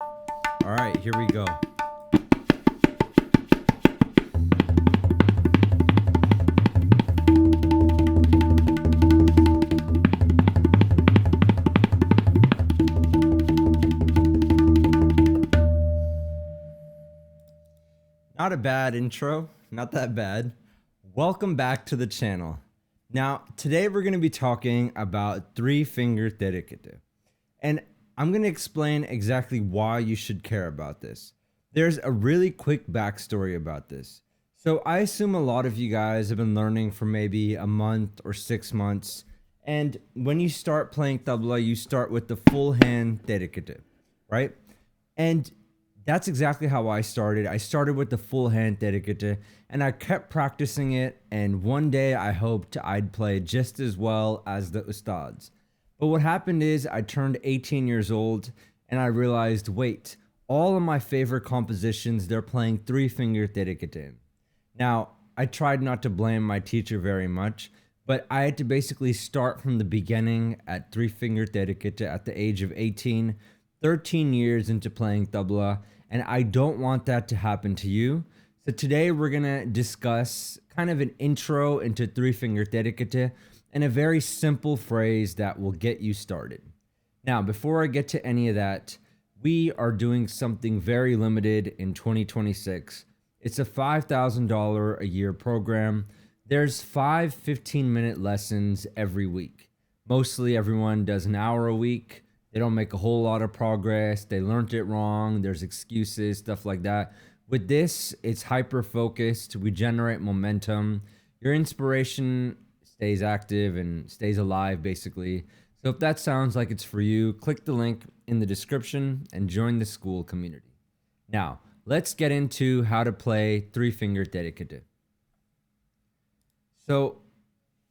All right, here we go. Not a bad intro, not that bad. Welcome back to the channel. Now, today we're going to be talking about three-finger etiquette. And I'm going to explain exactly why you should care about this. There's a really quick backstory about this. So I assume a lot of you guys have been learning for maybe a month or 6 months. And when you start playing tabla, you start with the full hand etiquette, right? And that's exactly how I started. I started with the full hand etiquette and I kept practicing it. And one day I hoped I'd play just as well as the ustads. But what happened is I turned 18 years old and I realized, wait, all of my favorite compositions, they're playing three-finger etiquette. Now, I tried not to blame my teacher very much, but I had to basically start from the beginning at three-finger etiquette at the age of 18, 13 years into playing tabla, and I don't want that to happen to you. So today we're going to discuss kind of an intro into three-finger etiquette and a very simple phrase that will get you started. Now, before I get to any of that, we are doing something very limited in 2026. It's a $5,000 a year program. There's 5 15-minute lessons every week. Mostly everyone does an hour a week. They don't make a whole lot of progress. They learned it wrong. There's excuses, stuff like that. With this, it's hyper-focused. We generate momentum. Your inspiration stays active and stays alive, basically. So if that sounds like it's for you, click the link in the description and join the school community. Now, let's get into how to play three-finger etiquette. So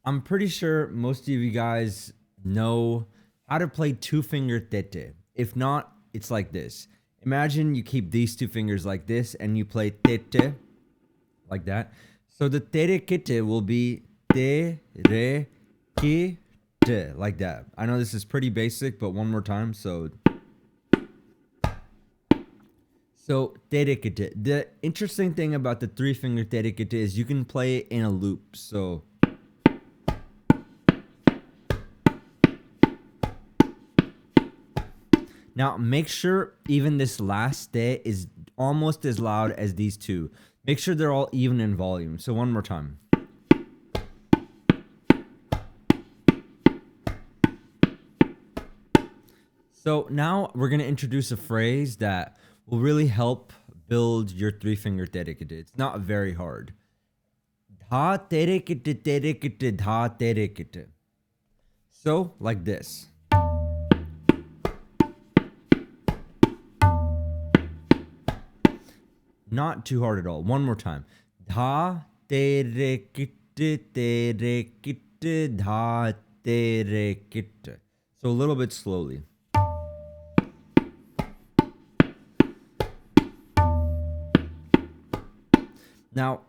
I'm pretty sure most of you guys know how to play two-finger tete. If not, it's like this. Imagine you keep these two fingers like this and you play tete like that. So the tere will be te, re, ki, te, like that. I know this is pretty basic, but one more time. So tere. The interesting thing about the three-finger tere is you can play it in a loop. So now make sure even this last te is almost as loud as these two. Make sure they're all even in volume. So one more time. So now we're going to introduce a phrase that will really help build your three-finger etiquette. It's not very hard. Dha etiquette, dha etiquette. So like this. Not too hard at all. One more time. Dha etiquette, dha etiquette. So a little bit slowly. Now,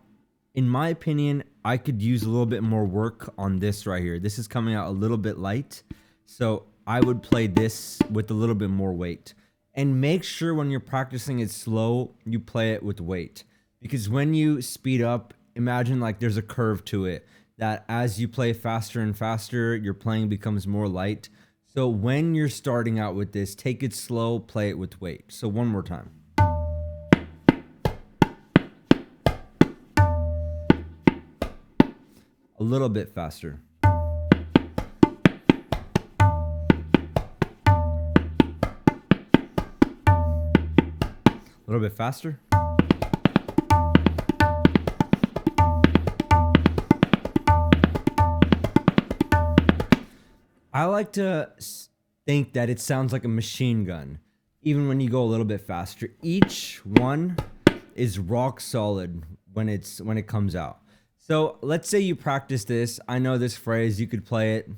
in my opinion, I could use a little bit more work on this right here. This is coming out a little bit light. So I would play this with a little bit more weight. And make sure when you're practicing it slow, you play it with weight. Because when you speed up, imagine like there's a curve to it. That as you play faster and faster, your playing becomes more light. So when you're starting out with this, take it slow, play it with weight. So one more time. A little bit faster. A little bit faster. I like to think that it sounds like a machine gun, even when you go a little bit faster. Each one is rock solid when it comes out. So let's say you practice this. I know this phrase, you could play it,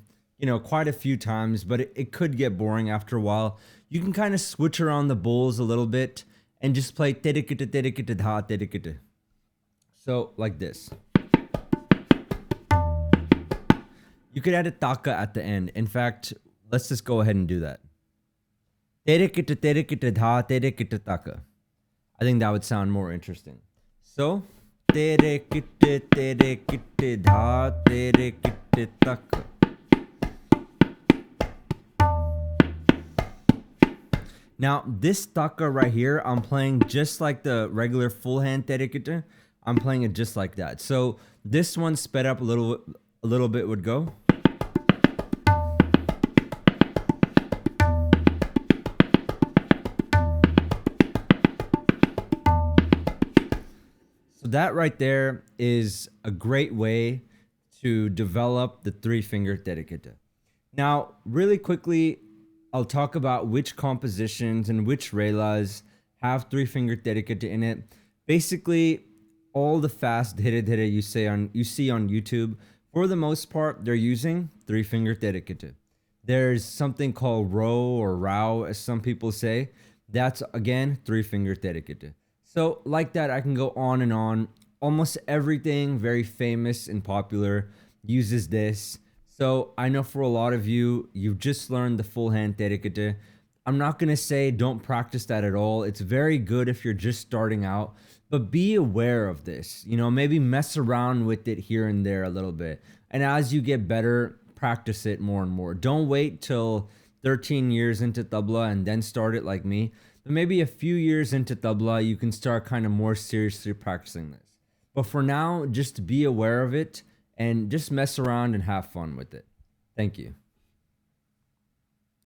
quite a few times, but it could get boring after a while. You can kind of switch around the bowls a little bit and just play terikita terikita dha terikita. So like this. You could add a taka at the end. In fact, let's just go ahead and do that. Tere kit dha tere kit taka. I think that would sound more interesting. So, tere kit dha tere kit taka. Now, this taka right here, I'm playing just like the regular full hand tere kit. I'm playing it just like that. So, this one sped up a little bit would go. So that right there is a great way to develop the three finger dedicata. Now, really quickly, I'll talk about which compositions and which relas have three finger dedicata in it. Basically, all the fast dere you see on YouTube, for the most part, they're using three finger dedicata. There's something called row or row, as some people say. That's again three finger dedicata. So like that, I can go on and on. Almost everything very famous and popular uses this. So I know for a lot of you, you've just learned the full hand dedicata. I'm not going to say don't practice that at all. It's very good if you're just starting out, but be aware of this. You know, maybe mess around with it here and there a little bit. And as you get better, practice it more and more. Don't wait till 13 years into tabla and then start it like me. But maybe a few years into tabla, you can start kind of more seriously practicing this. But for now, just be aware of it and just mess around and have fun with it. Thank you.